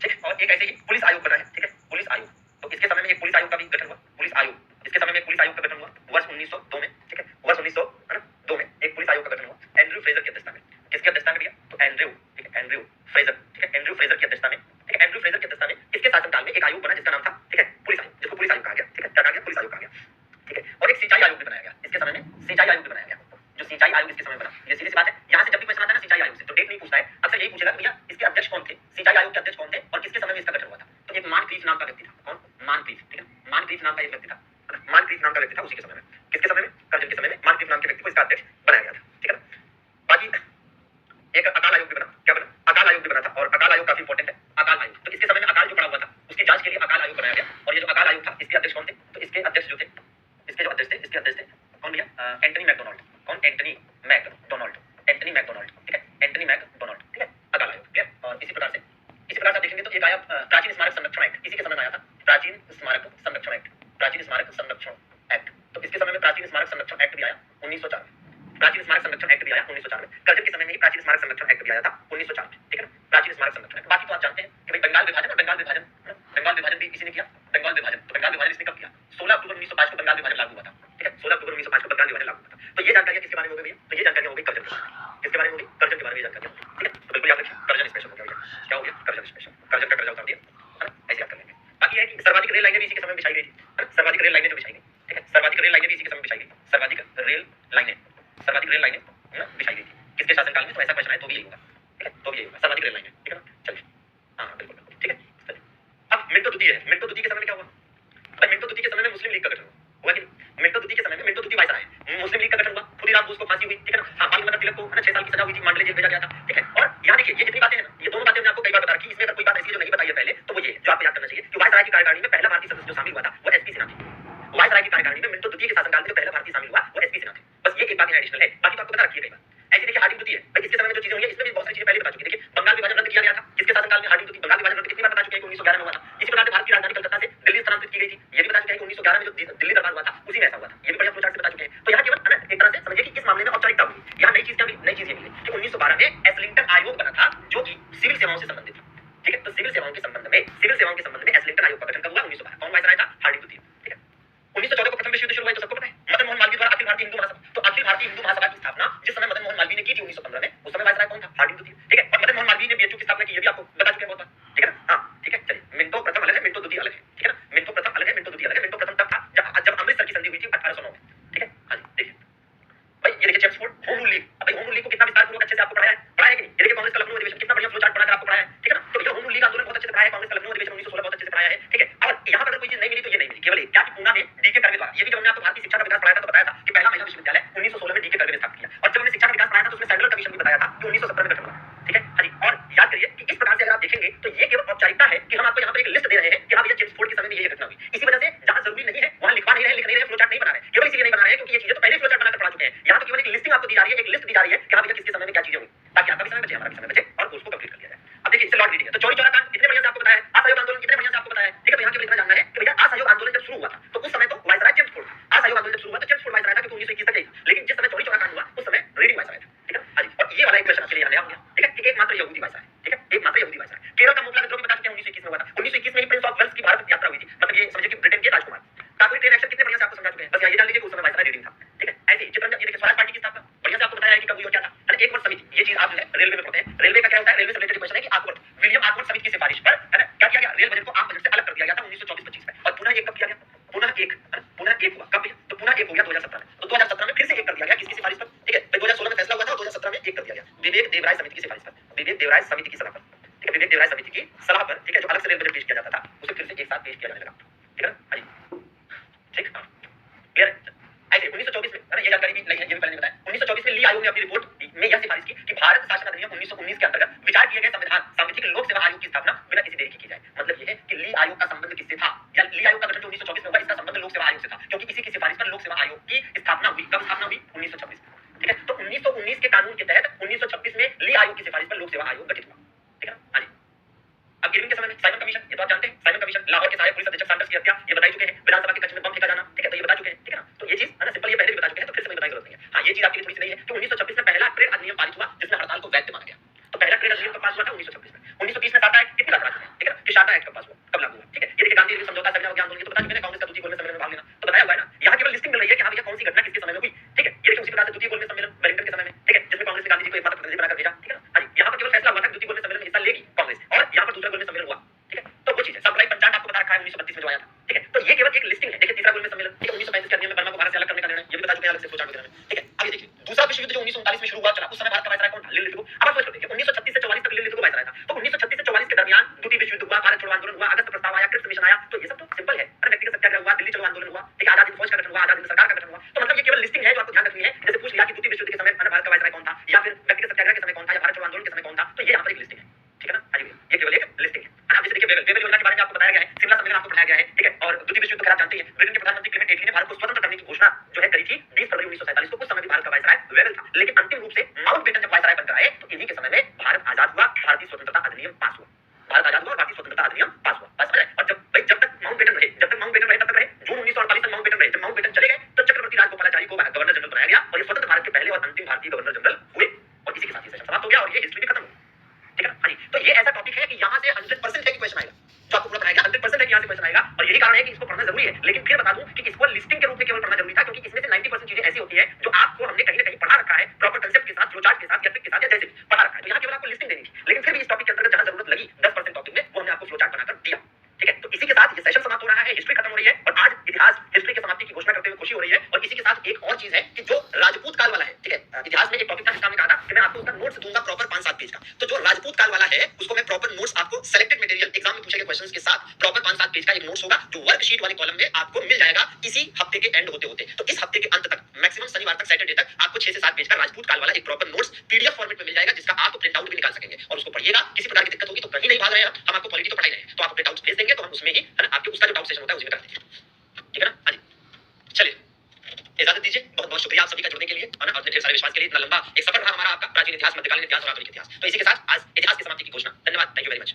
Speaker 1: ठीक है। और एक ऐसे ही पुलिस आयोग बना है, ठीक है, पुलिस आयोग। तो इसके समय में एक पुलिस आयोग का भी गठन हुआ, पुलिस आयोग, इसके समय में एक पुलिस आयोग का गठन हुआ वर्ष 1902 में, ठीक है, वर्ष 1902 में एक पुलिस आयोग का गठन हुआ एंड्रयू फ्रेजर की अध्यक्षता में। किसकी अध्यक्षता में भैया? तो एंड्रयू, ठीक है, एंड्रयू फ्रेजर, ठीक है, एंड्रयू फ्रेजर की अध्यक्षता में, ठीक है, एंड्रयू फ्रेजर की अध्यक्षता में इसके शासनकाल में एक आयोग बना जिसका नाम था, ठीक है, पुलिस आयोग, जिसको पुलिस आयोग कहा गया, ठीक है, क्या कहा गया? पुलिस आयोग कहा गया, ठीक है। और एक सिंचाई आयोग भी बनाया गया इसके समय में, सिंचाई आयोग भी बनाया गया। जो सिंचाई आयोग इसके समय बना, ये सीधी सी बात है, यहाँ से जब भी क्वेश्चन आता है ना सिंचाई आयोग से, तो डेट नहीं पूछता है, अक्सर यही पूछेगा भैया इसके अध्यक्ष कौन थे, सिंचाई आयोग के अध्यक्ष कौन थे और किसके समय में इसका गठन हुआ था। तो एक मानक्रीफ नाम का व्यक्ति था, कौन? मानक्रीफ, ठीक है, मानक्रीफ नाम का एक व्यक्ति था, मानक्रीफ नाम का व्यक्ति था उसी के समय में। किसके समय में? कर्जन के समय में मानक्रीफ नाम के व्यक्ति को इसका अध्यक्ष बनाया गया था, ठीक है ना। बाकी एक अकाल आयोग भी बना, क्या बना? अकाल आयोग भी बना था और अकाल आयोग काफी इंपॉर्टेंट है, अकाल आयोग। तो इसके समय में अकाल जो पड़ा हुआ था उसकी जांच के लिए अकाल आयोग बनाया गया और ये जो अकाल आयोग था इसके अध्यक्ष कौन थे? तो इसके अध्यक्ष जो थे, इसके जो अध्यक्ष थे, इसके अध्यक्ष थे कौन भैया? एंटनी मैकडोनाल्ड, कौन? एंटनी मैकडोनाल्ड, एंटनी मैकडोनाल्ड, ठीक है, एंटनी मैकडोनाल्ड, ठीक है, अकाल आयोग, ठीक है। और इसी प्रकार से आप देखेंगे तो एक आया प्राचीन स्मारक संरक्षण एक्ट, इसी के समय में आया था प्राचीन स्मारक संरक्षण एक्ट, प्राचीन स्मारक संरक्षण एक्ट। तो इसके समय में प्राचीन स्मारक संरक्षण एक्ट भी आया 1904 में, प्राचीन स्मारक संरक्षण एक्ट भी आया 1904 में। कर्जन के समय में ही प्राचीन स्मारक संरक्षण एक्ट भी आया था 1904 में, ठीक है ना, प्राचीन स्मारक संरक्षण एक्ट। बाकी तो आप जानते हैं कि भाई बंगाल विभाजन और बंगाल विभाजन, बंगाल विभाजन भी इसी ने किया, बंगाल विभाजन। तो बंगाल विभाजन इसने कब किया? 16 अक्टूबर 1905 को बंगाल विभाजन लागू हुआ था, ठीक है, 16 अक्टूबर 1905 को बंगाल विभाजन लागू हुआ था। तो ये जानकारी किसके बारे में हो गई भैया? तो ये जानकारी हो गई कर्जन के बारे में, किसके बारे में हो गई? कर्जन के बारे में जानकारी, ठीक है। तो बिल्कुल याद रखिए कर्जन स्पेशल हो गया भैया, क्या हो गया? कर्जन स्पेशल, कर्जन का कर्जा उतार दिया, है ना, ऐसे याद कर लेंगे। बाकी है कि सर्वाधिक रेल लाइनें भी इसी के समय में बिछाई गई थी, है ना, सर्वाधिक रेल लाइनें जो बिछाई गई, ठीक है, सर्वाधिक रेल लाइनें भी इसी के समय में बिछाई गई, सर्वाधिक रेल लाइनें, सर्वाधिक रेल लाइनें बिछाई गई थी किसके शासनकाल में? तो ऐसा क्वेश्चन है तो भी यही होगा, ठीक है, तो भी यही होगा, सर्वाधिक रेल लाइनें, ठीक है ना। चलिए, हाँ बिल्कुल, ठीक है। चलिए अब मिंटो द्वितीय है, मिंटो द्वितीय के समय में क्या हुआ? भाई मिंटो द्वितीय के समय में मुस्लिम लीग का गठन हुआ कि नहीं? मिंटो द्वितीय के समय में मिंटो द्वितीय वायसराय है, मुस्लिम लीग का गठन हुआ, खुदीराम बोस को फांसी हुई, ठीक है ना, हाँ, बाल गंगाधर तिलक को, है ना, 6 साल की सजा हुई थी, मांडले जेल भेजा गया था, ठीक है। और यहाँ देखिए ये जितनी बातें हैं ना, ये दोनों बातें मैंने आपको कई बार बता रखी, इसमें अगर कोई बात ऐसी है जो नहीं बताई है पहले तो वो ये जो आपको याद करना चाहिए कि वायसराय की कार्यकारिणी में पहला भारतीय सदस्य जो शामिल हुआ था वो एसपी सिन्हा थे। वायसराय की कार्यकारिणी में मिंटो द्वितीय के शासनकाल में पहला भारतीय शामिल हुआ वो एसपी सिन्हा थे। बस ये एक बात एडिशनल है, बाकी तो आपको बता रखी है कई बार। ऐसे देखिए हार्डिंग द्वितीय है, भाई इसके समय में जो चीजें हुई है इसमें भी बहुत सारी चीजें पहले बता चुके हैं। देखिए बंगाल विभाजन रद्द किया गया था, किसके शासनकाल में? हार्डिंग द्वितीय। बंगाल विभाजन रद्द कितनी बार बता चुके हैं कि 1911 में हुआ था। इसी प्रकार से भारत की राजधानी कलकत्ता से दिल्ली स्थानांतरित की गई थी, ये भी बता चुके हैं कि 1911 में जो दिल्ली दरबार हुआ था उसी में ऐसा हुआ था, ये भी बढ़िया फ्लोचार्ट से बता चुके हैं। तो यहाँ केवल है ना एक तरह से समझिए कि इस मामले में औपचारिकता हुई, यहाँ नई चीज क्या हुई? नई चीज ये मिली कि 1912 में एस्लिंगटन आयोग बना था जो कि सिविल सेवाओं से संबंधित था, ठीक है। तो सिविल सेवाओं के संबंध में एस्लिंगटन आयोग का गठन कब हुआ? 1912। कौन वायसराय था? हार्डिंग द्वितीय, ठीक है। 1914 को प्रथम विश्व युद्ध शुरू हुआ तो सबको पता है, मदन मोहन मालवीय द्वारा अखिल भारतीय हिंदू महासभा। तो अखिल भारतीय हिंदू महासभा की स्थापना जिस समय मदन मोहन मालवीय ने की थी 1915 में, उस समय वायसराय कौन था? हार्डिंग द्वितीय, ठीक है। और मदन मोहन मालवीय ने बीएचयू की स्थापना की, ये भी आपको बता चुके हैं बहुत बार, ठीक है ना, हाँ, ठीक है। चलिए मिंटो प्रथम अलग है, मिंटो द्वितीय अलग है, ठीक है ना, मिंटो प्रथम अलग है, मिंटो द्वितीय अलग है। मिंटो प्रथम तब था जब अमृतसर की संधि हुई थी 1809 में, ठीक है। हाँ जी देखिए भाई ये देखिए चेम्सफोर्ड होम रूल लीग, भाई होम रूल लीग को कितना विस्तारपूर्वक अच्छे से आपको पढ़ाया है कि नहीं? ये देखिए कांग्रेस का लखनऊ अधिवेशन कितना बढ़िया फ्लोचार्ट बनाकर आपको पढ़ाया है, ठीक है ना। तो भैया होम रूल लीग आंदोलन बहुत अच्छे से पढ़ाया है, कांग्रेस का लखनऊ अधिवेशन 1916 बहुत अच्छे से पढ़ाया है, ठीक है। अब यहाँ पर अगर कोई चीज नहीं मिली तो ये नहीं मिली, केवल क्या कि पूना में डीके कर्वे द्वारा, ये भी जब हमने आपको भारतीय शिक्षा का विकास पढ़ाया था तो बताया था कि पहला महिला विश्वविद्यालय 1916 में डीके कर्वे ने स्थापित किया। और जब हमने शिक्षा का विकास पढ़ाया था तो उसमें सैंडलर कमीशन भी बताया था कि 1917 में गठन हुआ, ठीक है। हाँ जी, और याद करिए कि इस प्रकार से अगर आप देखेंगे तो ये केवल औपचारिकता है कि हम आपको यहाँ पर एक लिस्ट दे रहे हैं कि हाँ भैया चेम्सफोर्ड के समय में ये घटना हुई। इसी वजह से जहाँ जरूरी नहीं है वहाँ लिख नहीं रहे फ्लोचार्ट नहीं बना रहे, केवल इसलिए नहीं बना रहे क्योंकि ये चीजें तो पहले फ्लोचार्ट बनाकर पढ़ा चुके हैं। यहाँ तो केवल एक लिस्टिंग आपको दी जा रही है, एक लिस्ट दी जा रही है कि हाँ भैया किसके समय में क्या चीजें हुई, ताकि आपका भी समय बचे, हमारा भी समय बचे और उसको कंप्लीट कर लिया जाए। अब देखिए इससे लॉर्ड रीडिंग है, तो चोरी चौरा कांड कितने बढ़िया से आपको बताया है, असहयोग आंदोलन कितने बढ़िया से आपको बताया है, ठीक है। तो यहाँ केवल इतना जानना है कि भैया असहयोग आंदोलन जब शुरू हुआ था तो उस समय तो वायसराय चेम्सफोर्ड था, असहयोग आंदोलन जब शुरू हुआ तो चेम्सफोर्ड वायसराय था क्योंकि 1921 तक यही था। लेकिन जिस समय चोरी चौरा कांड हुआ उस समय रीडिंग वायसराय था, ठीक है। हाँ जी, और ये वाला एक क्वेश्चन आपके लिए नया हो गया, ठीक है, कि एकमात्र यहूदी वायसराय, ठीक है, एकमात्र यहूदी वायसराय। केरल का मोकला विद्रोह भी बता चुके हैं 1921 में हुआ था, 1921 में ही प्रिंस ऑफ वेल्स की भारत यात्रा हुई थी, मतलब ये समझिए कि ब्रिटेन के राजकुमार। काकोरी ट्रेन एक्शन कितने बढ़िया से आपको समझा चुके हैं, बस यहाँ ये जान लीजिए कि उस समय वायसराय रीडिंग था, ठीक है। ऐसे ही चित्ररंजन, ये देखिए स्वराज पार्टी की स्थापना बढ़िया से आपको बताया है कि कब हुई और क्या था, है ना। एक वर्ष समिति, ये चीज आप जो है रेलवे में पढ़ते हैं, रेलवे का क्या होता है, रेलवे से रिलेटेड क्वेश्चन है कि आकवर्थ, विलियम आकवर्थ समिति की सिफारिश पर, है ना, क्या किया गया, रेल बजट को आम बजट से अलग कर दिया गया था 1924-25 में। और पुनः एक कब किया गया? पुनः एक हुआ कब? तो पुनः एक हो गया 2017 में। तो 2017 में फिर से एक कर दिया गया किसकी सिफारिश पर, ठीक है। 2016 में फैसला विवेक देवराय समिति की सिफारिश पर, विवेक देवराय समिति की सलाह पर, ठीक है, विवेक देवराय समिति की सलाह पर, ठीक है, जो अलग से रेल बजट पेश किया जाता था उसे फिर से एक साथ पेश किया जाने लगा, ठीक है ना? हाँ जी, ठीक, हाँ, क्लियर है? ऐसे 1924 में, है ना, ये जानकारी भी नहीं है, ये भी पहले नहीं बताया, 1924 में ली आयोग ने अपनी रिपोर्ट में यह सिफारिश की कि भारत शासन अधिनियम 1919 के अंतर्गत विचार किए गए संविधान सांविधिक लोक सेवा आयोग की स्थापना बिना किसी देरी के की जाए। मतलब ये है कि ली आयोग का संबंध किससे था, या ली आयोग का गठन जो 1924 में हुआ, इसका संबंध लोक सेवा आयोग से था, क्योंकि इसी की सिफारिश पर लोक सेवा आयोग की स्थापना हुई। कब स्थापना हुई? 1926 में, ठीक है। तो 1919 के कानून के तहत 1926 में ली आयोग की सिफारिश पर लोक सेवा आयोग गठित हुआ, ठीक है। हाँ जी, अब इरविन के समय में साइमन कमीशन, ये तो आप जानते हैं, साइमन कमीशन, लाहौर के सहायक पुलिस अधीक्षक सैंडर्स की हत्या, ये बता चुके हैं, विधानसभा के कक्ष में बम फेंका जाना, ठीक है, तो ये बता चुके हैं, ठीक है ना। तो ये चीज है ना, सिंपल, ये पहले भी बता चुके हैं, तो फिर से बताने की जरूरत नहीं है। हाँ, ये चीज आपके लिए थोड़ी सी नई है कि 1926 में पहला ट्रेड अधिनियम पारित हुआ जिसमें हड़ताल को वैध माना गया। तो पहला ट्रेड अधिनियम कब पास हुआ था? 1926 में। 1930 में शारदा एक्ट, कितनी बार पढ़ा चुके हैं, ठीक है, कि शारदा एक्ट कब पास हुआ, कब लागू हुआ, ठीक है। ये देखिए गांधी इरविन समझौता, सविनय अवज्ञा आंदोलन, ये तो बता चुके हैं, कांग्रेस का द्वितीय गोलमेज सम्मेलन में भाग लेना, तो बताया हुआ है ना। यहाँ केवल लिस्टिंग मिल रही है कि हाँ भैया कौन सी घटना किसके समय में हुई, ठीक है। ये देखिए उसी प्रकार से द्वितीय गोलमेज सम्मेलन वेलिंगटन के समय में, ठीक है, जिसमें कांग्रेस ने गांधी जी को एकमात्र प्रतिनिधि बनाकर भेजा, ठीक है ना। हाँ जी, यहाँ पर केवल फैसला हुआ था कि द्वितीय गोलमेज सम्मेलन में हिस्सा लेगी कांग्रेस, और यहाँ पर दूसरा गोलमेज सम्मेलन हुआ, ठीक है। तो वो चीज है, सामुदायिक पंचायत आपको बता रखा है 1932 में जो आया था, ठीक है। तो ये केवल एक लिस्टिंग है। देखिए तीसरा गोलमेज सम्मेलन, ठीक है, 1935 के अधिनियम में बर्मा को भारत से अलग करने का निर्णय, ये भी बता चुके हैं अलग से फ्लोचार्ट वगैरह में, ठीक है। अब ये देखिए दूसरा विश्व युद्ध जो 1939 में शुरू हुआ चला, उस समय भारत का वायसराय कौन था? लिन लिथगो। अब आप सोच लो, देखिए 1936 से 44 तक लिन लिथगो वायसराय था, तो 1936 से 44 के दरमियान द्वितीय विश्व युद्ध हुआ, भारत छोड़ो आंदोलन हुआ, अगस्त प्रस्ताव आया, क्रिप्स मिशन आया, तो ये सब तो सिंपल है, व्यक्तिगत सत्याग्रह हुआ, दिल्ली चलो आंदोलन हुआ, ठीक है, आजाद हिंद फौज का गठन हुआ, आजाद हिंद सरकार का गठन हुआ। तो मतलब ये केवल लिस्टिंग है जो आपको ध्यान रखनी है। जैसे पूछ लिया कि द्वितीय विश्व युद्ध के समय भारत का वायसराय कौन था, या फिर व्यक्तिगत सत्याग्रह के समय कौन था, या भारत छोड़ो आंदोलन के समय कौन था, तो ये यहाँ पर एक लिस्टिंग है, ठीक है ना। हाँ जी, ये केवल एक लिस्टिंग है। अब जैसे देखिए वेबल योजना के बारे में आपको बताया गया है, शिमला सम्मेलन आपको पढ़ाया गया है, ठीक है। और द्वितीय विश्व युद्ध खैर आप जानते हैं, ब्रिटेन के प्रधानमंत्री क्लेमेंट एटली ने भारत को स्वतंत्र करने की घोषणा जो है करी थी 20 फरवरी 1947 को। उस समय भी भारत का वायसराय वेबल था, लेकिन अंतिम रूप से माउंटबेटन जब वायसराय बनकर आए तो इन्हीं के समय में भारत आजाद हुआ, भारतीय स्वतंत्रता अधिनियम पास हुआ, भारत आजाद हुआ और भारतीय स्वतंत्रता अधिनियम पास हुआ, बस समझ आए। और जब तक माउंटबेटन रहे, जब तक माउंटबेटन रहे तब तक रहे, जून 1948 तक माउंटबेटन रहे। जब माउंटबेटन चले गए तो चक्रवर्ती राजगोपालाचारी को गवर्नर जनरल बनाया गया, और ये स्वतंत्र भारत के पहले और अंतिम भारतीय गवर्नर जनरल हुए, और इसी के साथ ये सेशन समाप्त हो गया और ये हिस्ट्री भी खत्म हो गई, ठीक है। हाँ जी, तो ये ऐसा टॉपिक है कि यहाँ से 100% है कि क्वेश्चन आएगा, जो आपको पूरा पढ़ाएगा 100% है कि यहाँ से क्वेश्चन आएगा, और यही कारण है कि इसको पढ़ना जरूरी है। लेकिन फिर बता दूं कि इसको लिस्टिंग के रूप में केवल पढ़ना जरूरी था, क्योंकि इसमें से 90% चीजें ऐसी होती है जो आपको हमने कहीं ना कहीं पढ़ा रखा है, प्रॉपर कंसेप्ट के साथ, फ्लोचार्ट के साथ, या ट्रिक के साथ, या जैसे भी पढ़ा रखा है। तो यहाँ केवल आपको लिस्टिंग देनी थी, लेकिन फिर भी इस टॉपिक के अंतर्गत जहां जरूरत लगी 10% टॉपिक में, वो हमने आपको फ्लोचार्ट बनाकर दिया, ठीक है। तो इसी के साथ ये सेशन समाप्त हो रहा है, हिस्ट्री खत्म हो रही है, और आज इतिहास हिस्ट्री की समाप्ति की घोषणा करते हुए खुशी हो रही है। और इसी के साथ एक और चीज है कि जो राजपूत काल वाला है, ठीक है, इतिहास में एक टॉपिक था जिसका हमने कहा था कि मैं आपको उसका नोट्स दूंगा प्रॉपर 5-7 पेज का। तो जो राजपूत काल वाला है उसको मैं प्रॉपर नोट्स आपको सेलेक्टेड मटेरियल एग्जाम में पूछे गए क्वेश्चंस के साथ प्रॉपर 5-7 पेज का एक नोट्स होगा, जो वर्कशीट वाले कॉलम में आपको मिल जाएगा इसी हफ्ते के एंड होते होते। तो इस हफ्ते के अंत तक, मैक्सिमम शनिवार तक, सैटरडे तक, आपको 6 से 7 पेज का राजपूत काल वाला एक प्रॉपर नोट्स पीडीएफ फॉर्मेट में मिल जाएगा, जिसका आप प्रिंट आउट भी निकाल सकेंगे और उसको पढ़िएगा। किसी प्रकार की दिक्कत होगी तो कहीं नहीं भाग रहे हैं हम आपको पॉलिटी तो पढ़ा ही रहे हैं, तो आपको प्रिंट आउट भेज देंगे, तो हम उसमें ही है ना आपके उसका जो डाउट सेशन होता है उसी में कर देंगे, ठीक है ना। हाँ जी, चलिए इजाजत दीजिए, बहुत बहुत शुक्रिया आप सभी का जुड़ने के लिए, है ना, और ढेर सारे विश्वास के लिए। इतना लंबा एक सफर रहा हमारा आपका, प्राचीन इतिहास, मध्यकालीन इतिहास और आधुनिक इतिहास। तो इसी के साथ आज इतिहास की समाप्ति की घोषणा। धन्यवाद, थैंक यू वेरी मच।